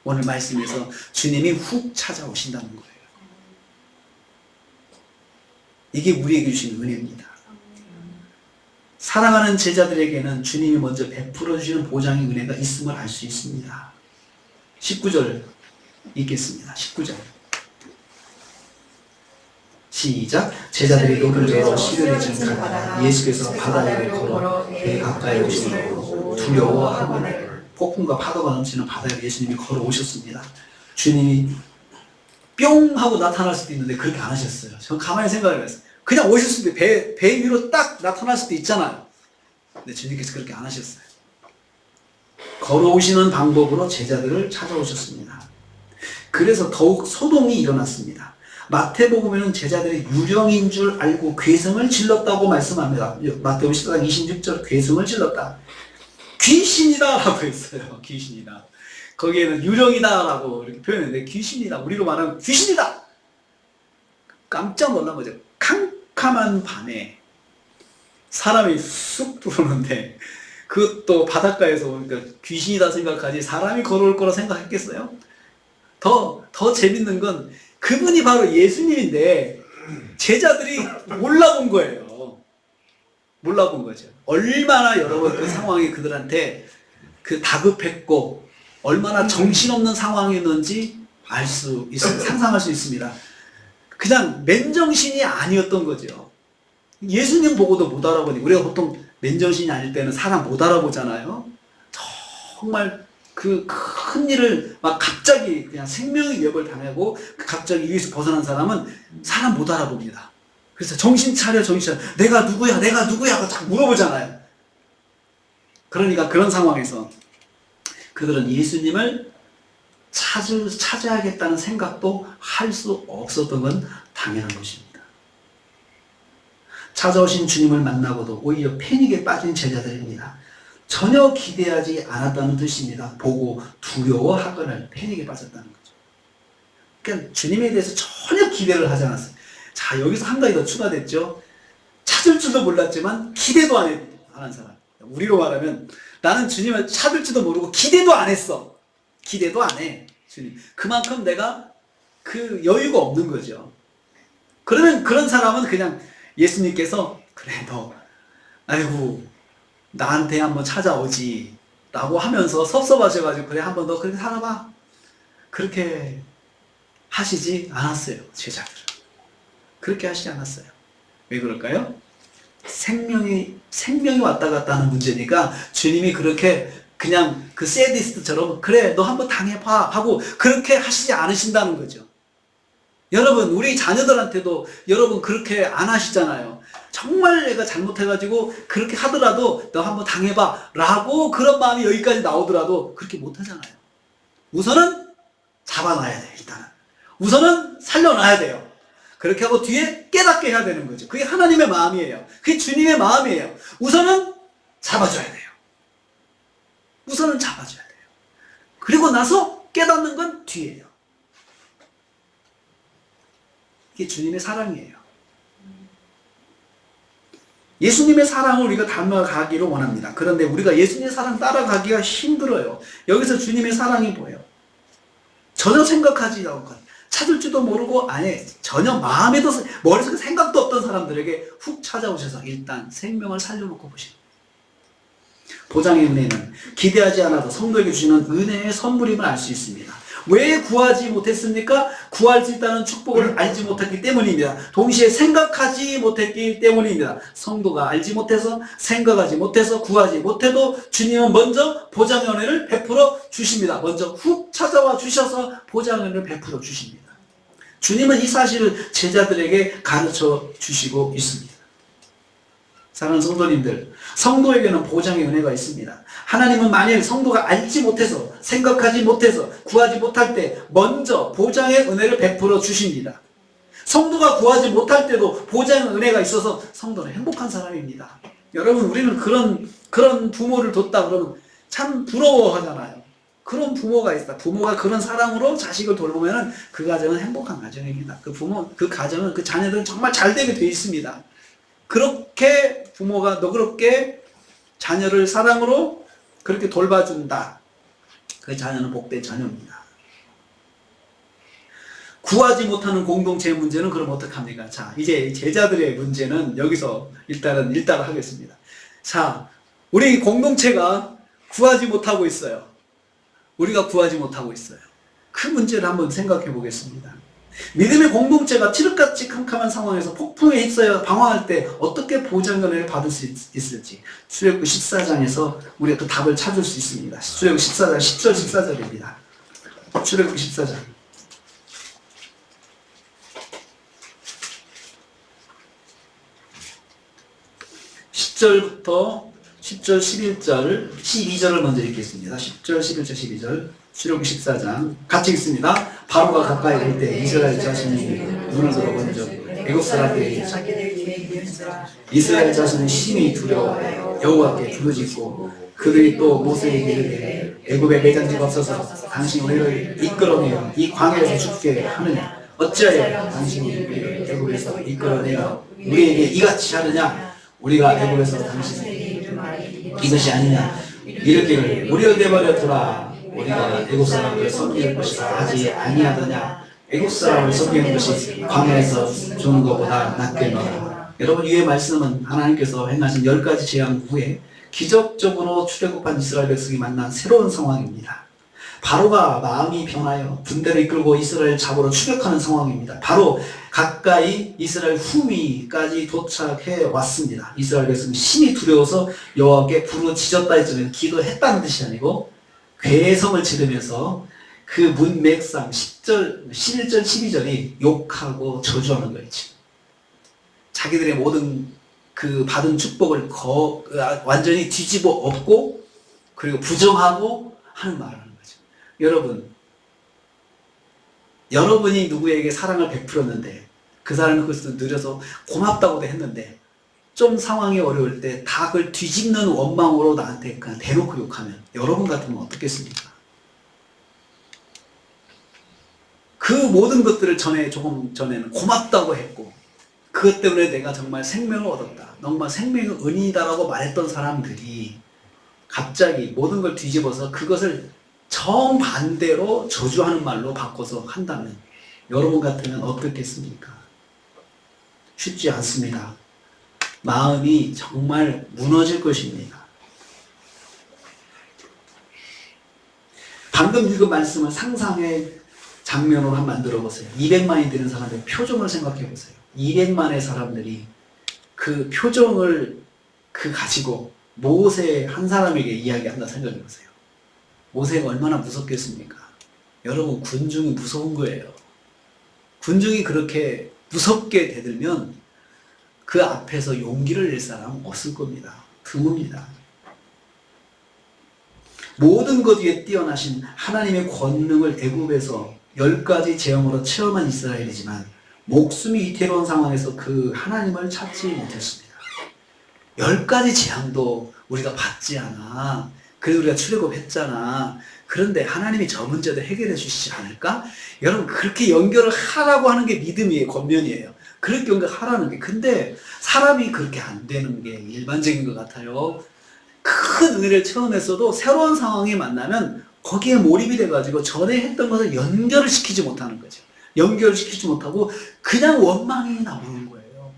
오늘 말씀에서 주님이 훅 찾아오신다는 거예요. 이게 우리에게 주신 은혜입니다. 사랑하는 제자들에게는 주님이 먼저 베풀어 주시는 보장의 은혜가 있음을 알 수 있습니다. 19절 읽겠습니다. 19절 시작. 제자들이 노를 저어 시름에 진가다가 예수께서 바다 위를 걸어 배 가까이 오시므로 두려워하고 폭풍과 파도가 넘치는 바다에 예수님이 걸어오셨습니다. 주님이 뿅 하고 나타날 수도 있는데 그렇게 안 하셨어요. 저는 가만히 생각을 했어요. 그냥 오실 수도 배 위로 딱 나타날 수도 있잖아요. 근데 주님께서 그렇게 안 하셨어요. 걸어오시는 방법으로 제자들을 찾아오셨습니다. 그래서 더욱 소동이 일어났습니다. 마태복음에는 제자들이 유령인 줄 알고 괴성을 질렀다고 말씀합니다. 마태복음 14장 26절 괴성을 질렀다. 귀신이다 라고 했어요. 귀신이다. 거기에는 유령이다 라고 이렇게 표현했는데 귀신이다. 우리로 말하면 귀신이다. 깜짝 놀란 거죠. 캄캄한 밤에 사람이 쑥 들어오는데 그것도 바닷가에서 오니까 귀신이다 생각하지 사람이 걸어올 거라 생각했겠어요? 더 재밌는 건 그분이 바로 예수님인데 제자들이 몰라본 거예요. 몰라본 거죠. 얼마나 여러분 그 상황이 그들한테 그 다급했고 얼마나 정신없는 상황이었는지 알 수 있습니다. 상상할 수 있습니다. 그냥 맨정신이 아니었던 거죠. 예수님 보고도 못 알아보니 우리가 보통 맨정신이 아닐 때는 사람 못 알아보잖아요. 정말 그 큰 일을 막 갑자기 그냥 생명의 위협을 당하고 갑자기 위에서 벗어난 사람은 사람 못 알아봅니다. 그래서 정신 차려 내가 누구야 하고 자꾸 물어보잖아요. 그러니까 그런 상황에서 그들은 예수님을 찾아야겠다는 생각도 할 수 없었던 건 당연한 것입니다. 찾아오신 주님을 만나고도 오히려 패닉에 빠진 제자들입니다. 전혀 기대하지 않았다는 뜻입니다. 보고 두려워하거나 패닉에 빠졌다는 거죠. 그러니까 주님에 대해서 전혀 기대를 하지 않았어요. 자, 여기서 한 가지 더 추가됐죠. 찾을 줄도 몰랐지만 기대도 안 한 사람. 우리로 말하면 나는 주님을 찾을지도 모르고 기대도 안 했어. 기대도 안 해. 주님. 그만큼 내가 그 여유가 없는 거죠. 그러면 그런 사람은 그냥 예수님께서 그래 너 아이고 나한테 한번 찾아오지 라고 하면서 섭섭하셔가지고 그래 한번 너 그렇게 살아봐 그렇게 하시지 않았어요. 제자들은 그렇게 하시지 않았어요. 왜 그럴까요? 생명이 왔다 갔다 하는 문제니까 주님이 그렇게 그냥 그 세디스트처럼 그래 너 한번 당해봐 하고 그렇게 하시지 않으신다는 거죠. 여러분 우리 자녀들한테도 여러분 그렇게 안 하시잖아요. 정말 내가 잘못해가지고 그렇게 하더라도 너 한번 당해봐 라고 그런 마음이 여기까지 나오더라도 그렇게 못하잖아요. 우선은 잡아놔야 돼요. 일단은 우선은 살려놔야 돼요. 그렇게 하고 뒤에 깨닫게 해야 되는 거죠. 그게 하나님의 마음이에요. 그게 주님의 마음이에요. 우선은 잡아줘야 돼요. 우선은 잡아줘야 돼요. 그리고 나서 깨닫는 건 뒤에요. 이게 주님의 사랑이에요. 예수님의 사랑을 우리가 닮아가기를 원합니다. 그런데 우리가 예수님의 사랑 따라가기가 힘들어요. 여기서 주님의 사랑이 뭐예요? 전혀 생각하지 않고 찾을 줄도 모르고 아예 전혀 마음에도 머릿속에 생각도 없던 사람들에게 훅 찾아오셔서 일단 생명을 살려놓고 보시는 보장의 은혜는 기대하지 않아도 성도에게 주시는 은혜의 선물임을 알 수 있습니다. 왜 구하지 못했습니까? 구할 수 있다는 축복을 알지 못했기 때문입니다. 동시에 생각하지 못했기 때문입니다. 성도가 알지 못해서 생각하지 못해서 구하지 못해도 주님은 먼저 보장의 은혜를 베풀어 주십니다. 먼저 훅 찾아와 주셔서 보장의 은혜를 베풀어 주십니다. 주님은 이 사실을 제자들에게 가르쳐 주시고 있습니다. 사랑하는 성도님들, 성도에게는 보장의 은혜가 있습니다. 하나님은 만일 성도가 알지 못해서, 생각하지 못해서, 구하지 못할 때 먼저 보장의 은혜를 베풀어 주십니다. 성도가 구하지 못할 때도 보장의 은혜가 있어서 성도는 행복한 사람입니다. 여러분, 우리는 그런 부모를 뒀다 그러면 참 부러워하잖아요. 그런 부모가 있다. 부모가 그런 사랑으로 자식을 돌보면 그 가정은 행복한 가정입니다. 그 가정은, 그 자녀들은 정말 잘 되게 되어 있습니다. 그렇게 부모가 너그럽게 자녀를 사랑으로 그렇게 돌봐준다. 그 자녀는 복된 자녀입니다. 구하지 못하는 공동체의 문제는 그럼 어떡합니까? 자, 이제 제자들의 문제는 여기서 일단은 하겠습니다. 자, 우리 공동체가 구하지 못하고 있어요. 우리가 구하지 못하고 있어요. 그 문제를 한번 생각해 보겠습니다. 믿음의 공동체가 칠흑같이 캄캄한 상황에서 폭풍에 휩싸여 방황할 때 어떻게 보장을 받을 수 있을지 출애굽기 14장에서 우리가 그 답을 찾을 수 있습니다. 출애굽기 14장 10절 14절입니다. 출애굽기 14장 10절부터 10절, 11절, 12절을 먼저 읽겠습니다. 10절, 11절, 12절 출애굽기 14장 같이 읽습니다. 바로가 가까이 올 때 이스라엘 자손이 눈을 들어 먼저 애굽 사람들이 이스라엘 자손이 심히 두려워하여 여호와께 부르짖고 그들이 또 모세에게 이르되 애굽에 매장지가 없어서 당신이 우리를 이끌어내어 이 광야에서 죽게 하느냐 어찌하여 당신이 우리를 애굽에서 이끌어내어 우리에게 이같이 하느냐 우리가 애굽에서 당신에게 이것이 아니냐 이르기를 우리를 내버려두라 우리가 애굽 사람을 섬기는 것이라 하지 아니하더냐 애굽 사람을 섬기는 것이 광야에서 주는 것보다 낫겠노라. 여러분 이의 말씀은 하나님께서 행하신 10가지 재앙 후에 기적적으로 출애굽한 이스라엘 백성이 만난 새로운 상황입니다. 바로가 마음이 변하여 군대를 이끌고 이스라엘 잡으러 추격하는 상황입니다. 바로 가까이 이스라엘 후미까지 도착해 왔습니다. 이스라엘 백성이 심히 두려워서 여호와께 부르짖었다 했잖아요. 기도했다는 뜻이 아니고 괴성을 지르면서 그 문맥상 10절, 11절, 12절이 욕하고 저주하는 거예요. 자기들의 모든 그 받은 축복을 완전히 뒤집어 엎고 그리고 부정하고 하는 말을 하는 거죠. 여러분이 누구에게 사랑을 베풀었는데 그 사람은 그것을 느려서 고맙다고도 했는데 좀 상황이 어려울 때 다 그걸 뒤집는 원망으로 나한테 그냥 대놓고 욕하면 여러분 같으면 어떻겠습니까? 그 모든 것들을 조금 전에는 고맙다고 했고 그것 때문에 내가 정말 생명을 얻었다. 정말 생명의 은인이다라고 말했던 사람들이 갑자기 모든 걸 뒤집어서 그것을 정반대로 저주하는 말로 바꿔서 한다면 여러분 같으면 어떻겠습니까? 쉽지 않습니다. 마음이 정말 무너질 것입니다. 방금 읽은 말씀을 상상의 장면으로 한번 만들어 보세요. 200만이 되는 사람의 표정을 생각해 보세요. 200만의 사람들이 그 표정을 가지고 모세 한 사람에게 이야기한다 생각해 보세요. 모세가 얼마나 무섭겠습니까? 여러분 군중이 무서운 거예요. 군중이 그렇게 무섭게 대들면 그 앞에서 용기를 낼 사람은 없을 겁니다. 드뭅니다. 모든 것 위에 뛰어나신 하나님의 권능을 애굽에서 10가지 재앙으로 체험한 이스라엘이지만 목숨이 위태로운 상황에서 그 하나님을 찾지 못했습니다. 10가지 재앙도 우리가 받지 않아. 그래도 우리가 출애굽했잖아. 그런데 하나님이 저 문제도 해결해 주시지 않을까? 여러분 그렇게 연결을 하라고 하는 게 믿음이에요. 권면이에요. 그렇게 연결하라는 게. 근데 사람이 그렇게 안 되는 게 일반적인 것 같아요. 큰 은혜를 체험했어도 새로운 상황이 만나면 거기에 몰입이 돼가지고 전에 했던 것을 연결을 시키지 못하는 거죠. 연결을 시키지 못하고 그냥 원망이 나오는 거예요.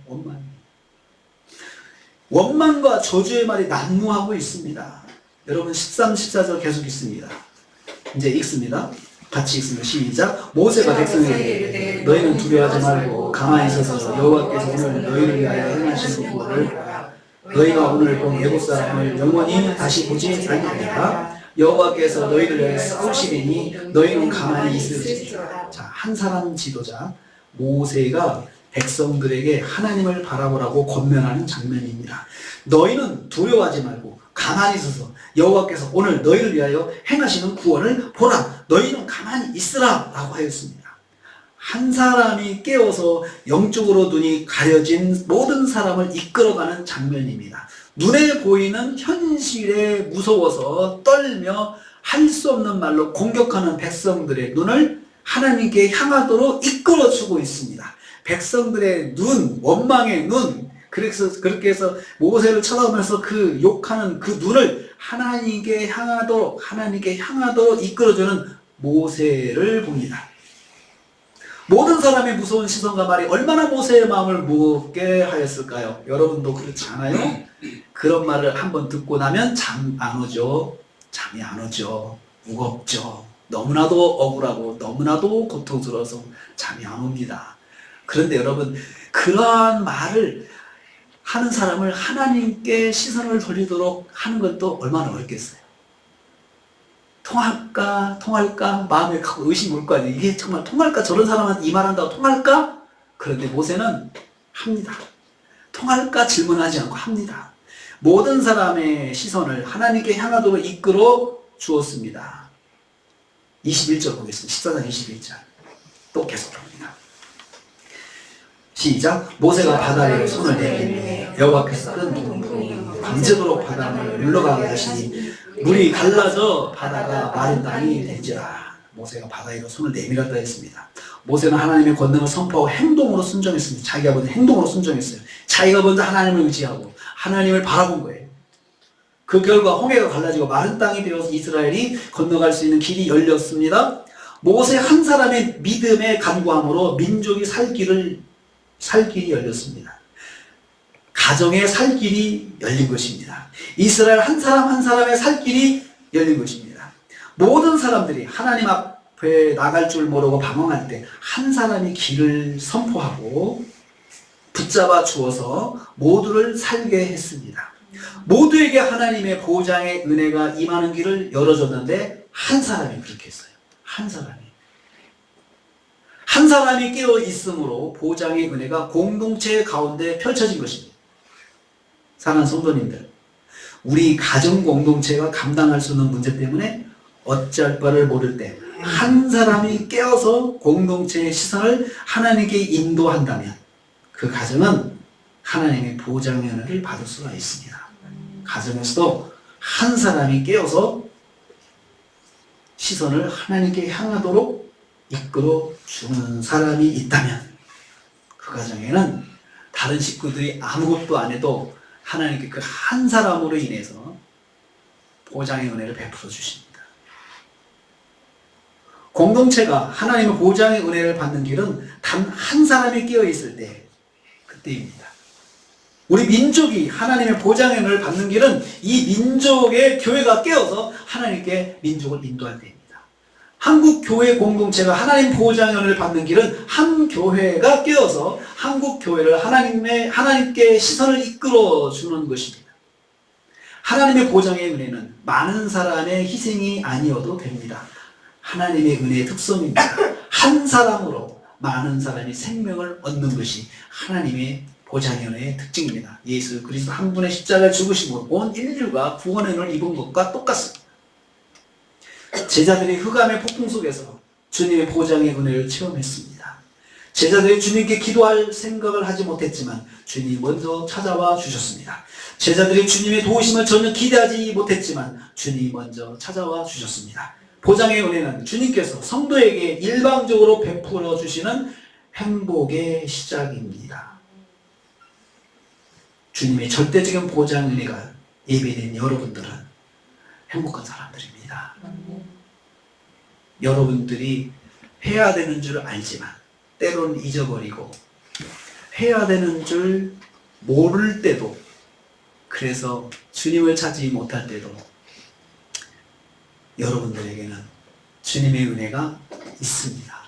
원망과 저주의 말이 난무하고 있습니다. 여러분 13, 14절 계속 있습니다. 이제 읽습니다. 같이 읽습니다. 시작. 모세가 백성에게 너희는 두려워하지 말고 가만히 있어서 여호와께서 오늘 너희를 위하여 행하신 구원을 너희가 오늘 본 애굽 사람을 영원히 다시 보지 아니하리라. 여호와께서 너희를 위하여 싸우시리니 너희는 가만히 있으리라. 자, 한 사람 지도자 모세가 백성들에게 하나님을 바라보라고 권면하는 장면입니다. 너희는 두려워하지 말고 가만히 있어서 여호와께서 오늘 너희를 위하여 행하시는 구원을 보라. 너희는 가만히 있으라 라고 하였습니다. 한 사람이 깨어서 영적으로 눈이 가려진 모든 사람을 이끌어가는 장면입니다. 눈에 보이는 현실에 무서워서 떨며 할 수 없는 말로 공격하는 백성들의 눈을 하나님께 향하도록 이끌어주고 있습니다. 백성들의 눈, 원망의 눈, 그렇게 해서 모세를 쳐다보면서 그 욕하는 그 눈을 하나님께 향하도록 이끌어주는 모세를 봅니다. 모든 사람의 무서운 시선과 말이 얼마나 모세의 마음을 무겁게 하였을까요? 여러분도 그렇지 않아요? 그런 말을 한번 듣고 나면 잠 안 오죠. 잠이 안 오죠. 무겁죠. 너무나도 억울하고 너무나도 고통스러워서 잠이 안 옵니다. 그런데 여러분, 그러한 말을 하는 사람을 하나님께 시선을 돌리도록 하는 것도 얼마나 어렵겠어요. 통할까 마음에 의심이 올 거 아니에요. 이게 정말 통할까? 저런 사람한테 이 말한다고 통할까? 그런데 모세는 합니다. 통할까 질문하지 않고 합니다. 모든 사람의 시선을 하나님께 향하도록 이끌어 주었습니다. 21절 보겠습니다. 14장 21절. 또 계속합니다. 시작. 모세가 바다 위에 손을 내밀매 여호와께서 큰 눈으로 밤새도록 바다를 물러가게 하시니 물이 갈라져 바다가 마른 땅이 된지라. 모세가 바다 위로 손을 내밀었다 했습니다. 모세는 하나님의 권능을 선포하고 행동으로 순종했습니다. 자기가 먼저 행동으로 순종했어요. 자기가 먼저 하나님을 의지하고 하나님을 바라본 거예요. 그 결과 홍해가 갈라지고 마른 땅이 되어서 이스라엘이 건너갈 수 있는 길이 열렸습니다. 모세 한 사람의 믿음의 간구함으로 민족이 살 길이 열렸습니다. 가정의 살 길이 열린 것입니다. 이스라엘 한 사람 한 사람의 살 길이 열린 것입니다. 모든 사람들이 하나님 앞에 나갈 줄 모르고 방황할 때 한 사람이 길을 선포하고 붙잡아 주어서 모두를 살게 했습니다. 모두에게 하나님의 보장의 은혜가 임하는 길을 열어줬는데 한 사람이 그렇게 했어요. 한 사람이 깨어 있으므로 보장의 은혜가 공동체 가운데 펼쳐진 것입니다. 사랑하는 성도님들, 우리 가정 공동체가 감당할 수 없는 문제 때문에 어찌할 바를 모를 때 한 사람이 깨어서 공동체의 시선을 하나님께 인도한다면 그 가정은 하나님의 보장의 은혜를 받을 수가 있습니다. 가정에서도 한 사람이 깨어서 시선을 하나님께 향하도록 이끌어 주는 사람이 있다면 그 가정에는 다른 식구들이 아무것도 안 해도 하나님께 그 한 사람으로 인해서 보장의 은혜를 베풀어 주십니다. 공동체가 하나님의 보장의 은혜를 받는 길은 단 한 사람이 깨어 있을 때 그때입니다. 우리 민족이 하나님의 보장의 은혜를 받는 길은 이 민족의 교회가 깨어서 하나님께 민족을 인도할 때입니다. 한국 교회 공동체가 하나님 보장의 은혜를 받는 길은 한 교회가 깨어서 한국 교회를 하나님께 시선을 이끌어 주는 것입니다. 하나님의 보장의 은혜는 많은 사람의 희생이 아니어도 됩니다. 하나님의 은혜의 특성입니다. 한 사람으로 많은 사람이 생명을 얻는 것이 하나님의 보장의 은혜의 특징입니다. 예수 그리스도 한 분의 십자가에 죽으시고 온 인류가 구원의 은혜를 입은 것과 똑같습니다. 제자들이 흑암의 폭풍 속에서 주님의 보장의 은혜를 체험했습니다. 제자들이 주님께 기도할 생각을 하지 못했지만 주님이 먼저 찾아와 주셨습니다. 제자들이 주님의 도우심을 전혀 기대하지 못했지만 주님이 먼저 찾아와 주셨습니다. 보장의 은혜는 주님께서 성도에게 일방적으로 베풀어 주시는 행복의 시작입니다. 주님의 절대적인 보장 은혜가 예배된 여러분들은 행복한 사람들입니다. 여러분들이 해야 되는 줄 알지만 때로는 잊어버리고 해야 되는 줄 모를 때도 그래서 주님을 찾지 못할 때도 여러분들에게는 주님의 은혜가 있습니다.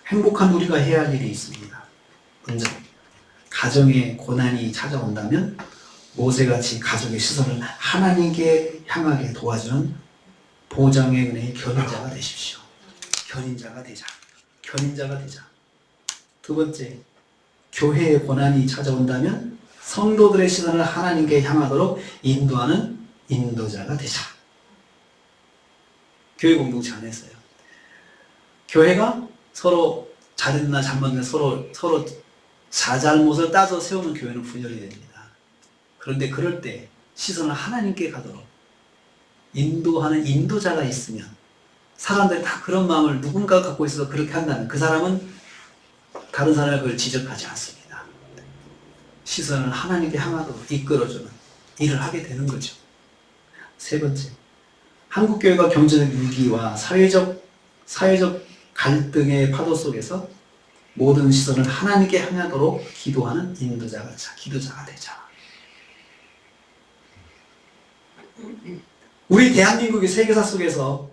행복한 우리가 해야 할 일이 있습니다. 먼저 가정에 고난이 찾아온다면 모세같이 가족의 시선을 하나님께 향하게 도와주는 보장의 은혜의 견인자가 되십시오. 견인자가 되자. 두 번째, 교회의 고난이 찾아온다면 성도들의 시선을 하나님께 향하도록 인도하는 인도자가 되자. 교회 공동체 안에서요. 교회가 서로 잘했나 잘못했나 서로 자잘못을 따져 세우는 교회는 분열이 됩니다. 그런데 그럴 때 시선을 하나님께 가도록 인도하는 인도자가 있으면, 사람들이 다 그런 마음을 누군가가 갖고 있어서 그렇게 한다면 그 사람은 다른 사람이 그걸 지적하지 않습니다. 시선을 하나님께 향하도록 이끌어주는 일을 하게 되는 거죠. 세 번째, 한국교회가 경제적 위기와 사회적 갈등의 파도 속에서 모든 시선을 하나님께 향하도록 기도하는 기도자가 되자. 우리 대한민국이 세계사 속에서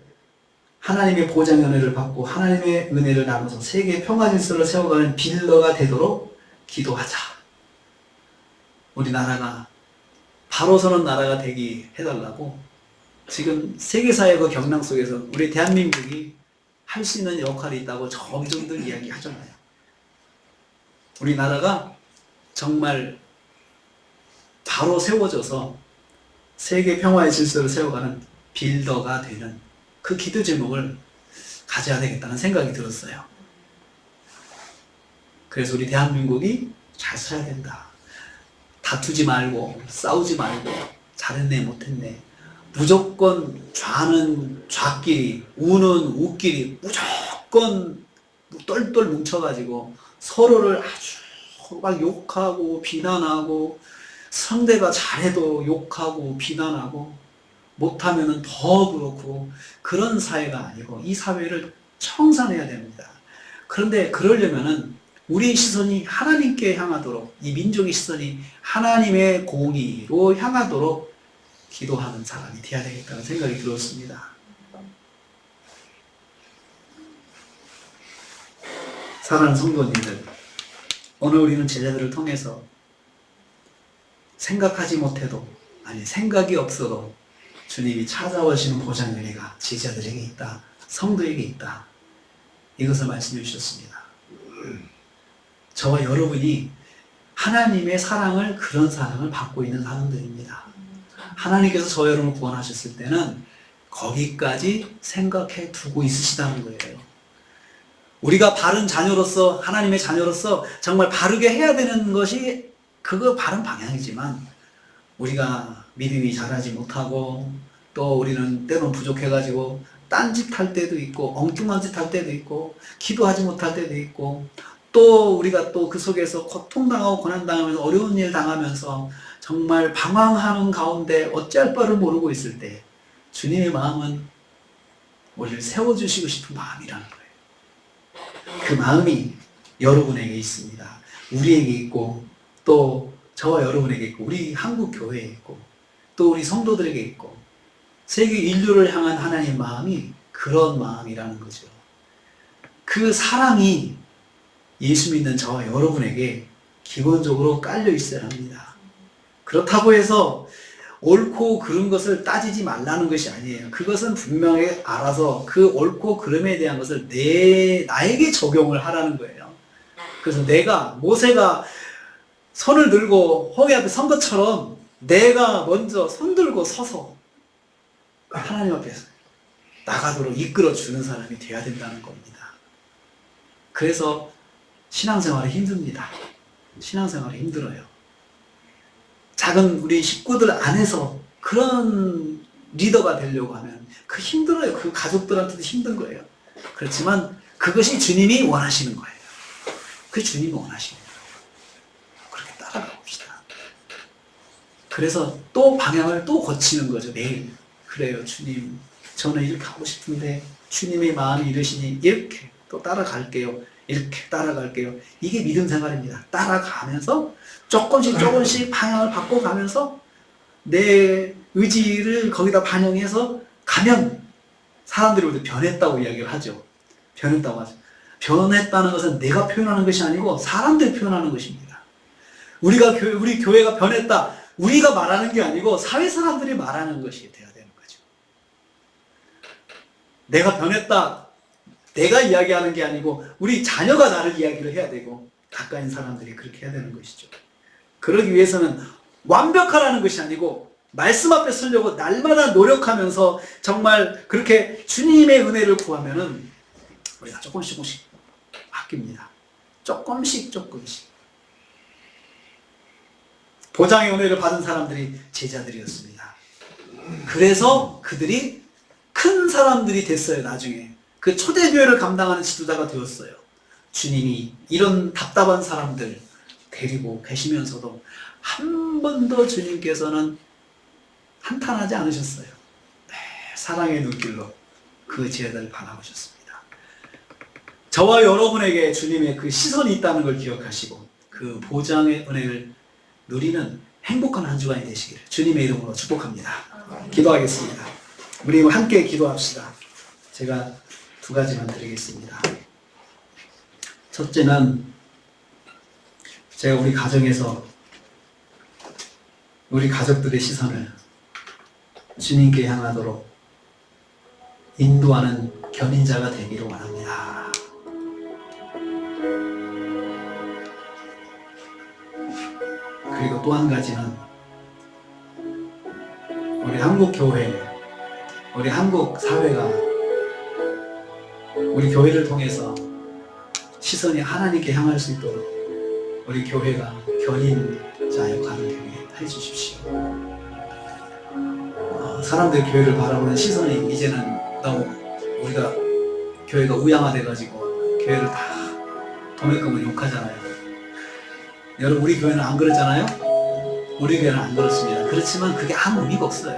하나님의 보장 은혜를 받고 하나님의 은혜를 나눠서 세계 평화 질서를 세워가는 빌더가 되도록 기도하자. 우리 나라가 바로 서는 나라가 되게 해달라고 지금 세계사의 그 경랑 속에서 우리 대한민국이 할 수 있는 역할이 있다고 점점들 이야기하잖아요. 우리 나라가 정말 바로 세워져서 세계 평화의 질서를 세워가는 빌더가 되는 그 기도 제목을 가져야 되겠다는 생각이 들었어요. 그래서 우리 대한민국이 잘 살아야 된다. 다투지 말고 싸우지 말고 잘했네 못했네, 무조건 좌는 좌끼리 우는 우끼리 무조건 똘똘 뭉쳐가지고 서로를 아주 막 욕하고 비난하고, 상대가 잘해도 욕하고 비난하고 못하면은 더 그렇고, 그런 사회가 아니고 이 사회를 청산해야 됩니다. 그런데 그러려면은 우리 시선이 하나님께 향하도록, 이 민족의 시선이 하나님의 공의로 향하도록 기도하는 사람이 되어야 되겠다는 생각이 들었습니다. 사랑하는 성도님들, 오늘 우리는 제자들을 통해서 생각하지 못해도, 아니 생각이 없어도 주님이 찾아오시는 보장 은혜가 제자들에게 있다, 성도에게 있다, 이것을 말씀해 주셨습니다. 저와 여러분이 하나님의 사랑을, 그런 사랑을 받고 있는 사람들입니다. 하나님께서 저 여러분을 구원하셨을 때는 거기까지 생각해 두고 있으시다는 거예요. 우리가 바른 자녀로서, 하나님의 자녀로서 정말 바르게 해야 되는 것이 그거 바른 방향이지만, 우리가 믿음이 자라지 못하고 또 우리는 때론 부족해가지고 딴짓 할 때도 있고 엉뚱한 짓 할 때도 있고 기도하지 못할 때도 있고, 또 우리가 또 그 속에서 고통당하고 고난당하면서 어려운 일 당하면서 정말 방황하는 가운데 어찌할 바를 모르고 있을 때 주님의 마음은 우리를 세워주시고 싶은 마음이라는 거예요. 그 마음이 여러분에게 있습니다. 우리에게 있고, 또 저와 여러분에게 있고, 우리 한국 교회에 있고, 또 우리 성도들에게 있고, 세계 인류를 향한 하나님의 마음이 그런 마음이라는 거죠. 그 사랑이 예수 믿는 저와 여러분에게 기본적으로 깔려 있어야 합니다. 그렇다고 해서 옳고 그른 것을 따지지 말라는 것이 아니에요. 그것은 분명히 알아서 그 옳고 그름에 대한 것을 나에게 적용을 하라는 거예요. 그래서 모세가 손을 들고 홍해 앞에 선 것처럼 내가 먼저 손 들고 서서 하나님 앞에서 나가도록 이끌어 주는 사람이 되어야 된다는 겁니다. 그래서 신앙생활이 힘듭니다. 신앙생활이 힘들어요. 작은 우리 식구들 안에서 그런 리더가 되려고 하면 그 힘들어요. 그 가족들한테도 힘든 거예요. 그렇지만 그것이 주님이 원하시는 거예요. 그 주님이 원하시는 거예요. 그렇게 따라가 봅시다. 그래서 또 방향을 또 고치는 거죠. 매일. 그래요. 주님, 저는 이렇게 하고 싶은데 주님의 마음이 이러시니 이렇게 또 따라갈게요. 이렇게 따라갈게요. 이게 믿음 생활입니다. 따라가면서 조금씩 방향을 바꿔가면서 내 의지를 거기다 반영해서 가면 사람들이 우리 변했다고 이야기를 하죠. 변했다고 하죠. 변했다는 것은 내가 표현하는 것이 아니고 사람들이 표현하는 것입니다. 우리 교회가 변했다, 우리가 말하는 게 아니고 사회 사람들이 말하는 것이 돼야 되는 거죠. 내가 변했다, 내가 이야기하는 게 아니고 우리 자녀가 나를 이야기를 해야 되고 가까이 있는 사람들이 그렇게 해야 되는 것이죠. 그러기 위해서는 완벽하라는 것이 아니고 말씀 앞에 서려고 날마다 노력하면서 정말 그렇게 주님의 은혜를 구하면은 우리가 조금씩 바뀝니다. 조금씩. 보장의 은혜를 받은 사람들이 제자들이었습니다. 그래서 그들이 큰 사람들이 됐어요. 나중에 그 초대교회를 감당하는 지도자가 되었어요. 주님이 이런 답답한 사람들 데리고 계시면서도 한 번도 주님께서는 한탄하지 않으셨어요. 사랑의 눈길로 그 제자들을 바라보셨습니다. 저와 여러분에게 주님의 그 시선이 있다는 걸 기억하시고 그 보장의 은혜를 누리는 행복한 한 주간이 되시기를 주님의 이름으로 축복합니다. 기도하겠습니다. 우리 함께 기도합시다. 제가 두 가지만 드리겠습니다. 첫째는 제가 우리 가정에서 우리 가족들의 시선을 주님께 향하도록 인도하는 견인자가 되기를 원합니다. 그리고 또 한 가지는 우리 한국 교회, 우리 한국 사회가 우리 교회를 통해서 시선이 하나님께 향할 수 있도록 우리 교회가 견인자 역할을 되게 해주십시오. 사람들이 교회를 바라보는 시선이 이제는 너무 우리가 교회가 우양화돼가지고 교회를 다 도매금을 욕하잖아요. 여러분 우리 교회는 안 그러잖아요? 우리 교회는 안 그렇습니다. 그렇지만 그게 아무 의미가 없어요.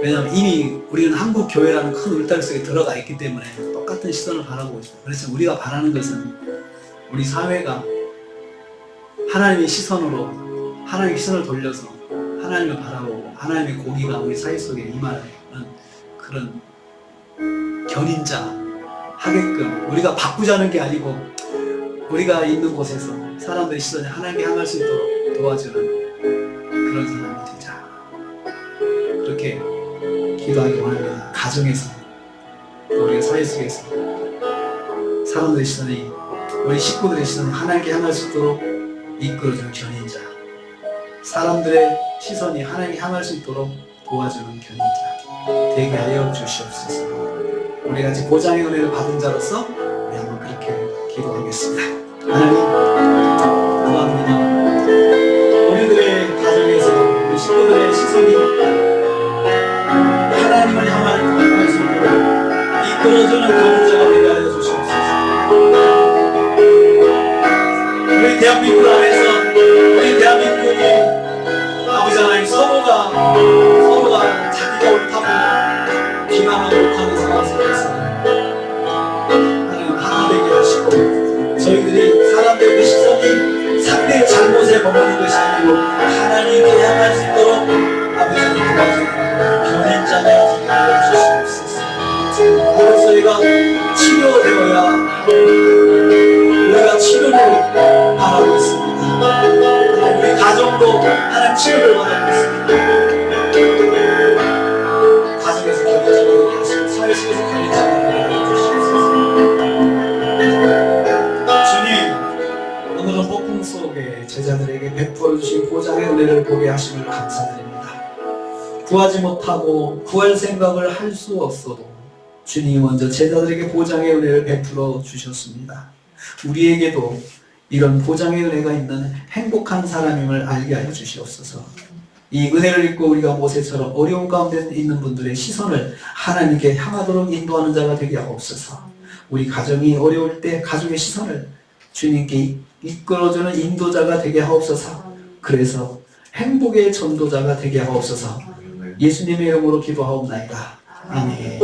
왜냐하면 이미 우리는 한국 교회라는 큰 울타리 속에 들어가 있기 때문에 똑같은 시선을 바라보고 있어요. 그래서 우리가 바라는 것은 우리 사회가 하나님의 시선으로 하나님의 시선을 돌려서 하나님을 바라보고 하나님의 공의가 우리 사회 속에 임하는 그런 견인자 하게끔 우리가 바꾸자는 게 아니고 우리가 있는 곳에서 사람들의 시선이 하나님께 향할 수 있도록 도와주는 그런 사람이 되자. 그렇게 기도하기 원합니다. 가정에서 또 우리 사회 속에서 사람들의 시선이 우리 식구들의 시선이 하나님께 향할 수 있도록 이끌어주는 견인자, 사람들의 시선이 하나님께 향할 수 있도록 도와주는 견인자 되게 하여 주시옵소서. 우리 같이 보장의 은혜를 받은 자로서 우리 한번 그렇게 기도하겠습니다. 하나님 감사합니다. 우리들의 가정에서 우리 식구들의 시선이 하나님을 향할 수 있도록 이끌어주는 견인자가 되게 하여 주시옵소서. 우리 대한민국 안에서 우리 대한민국이 아버지 하나님 서로가 자기가 옳다고 비난하고 욕하는 상황 속에서 하나님 하나 되게 하시고 저희들이 사람들의 시선이 상대의 잘못에 머무는 것이 아니고 하나님께 향할 수 있도록 아버지 하나님 도와주는 견인자가 되게 하여 주시옵소서. 그래서 저희가 치료되어야 우리가 치료를 바라고 있습니다. 우리 가정도 하나님 치료를 바라고 있습니다. 가정에서 견인자가 되게 하시고 사회 속에서 견인자가 되게 해주시옵소서. 주님, 오늘은 폭풍 속에 제자들에게 베풀어 주신 보장의 은혜를 보게 하심을 감사드립니다. 구하지 못하고 구할 생각을 할 수 없어도 주님이 먼저 제자들에게 보장의 은혜를 베풀어 주셨습니다. 우리에게도 이런 보장의 은혜가 있는 행복한 사람임을 알게 하여 주시옵소서. 이 은혜를 입고 우리가 모세처럼 어려운 가운데 있는 분들의 시선을 하나님께 향하도록 인도하는 자가 되게 하옵소서. 우리 가정이 어려울 때 가족의 시선을 주님께 이끌어주는 인도자가 되게 하옵소서. 그래서 행복의 전도자가 되게 하옵소서. 예수님의 이름으로 기도하옵나이다. 아멘.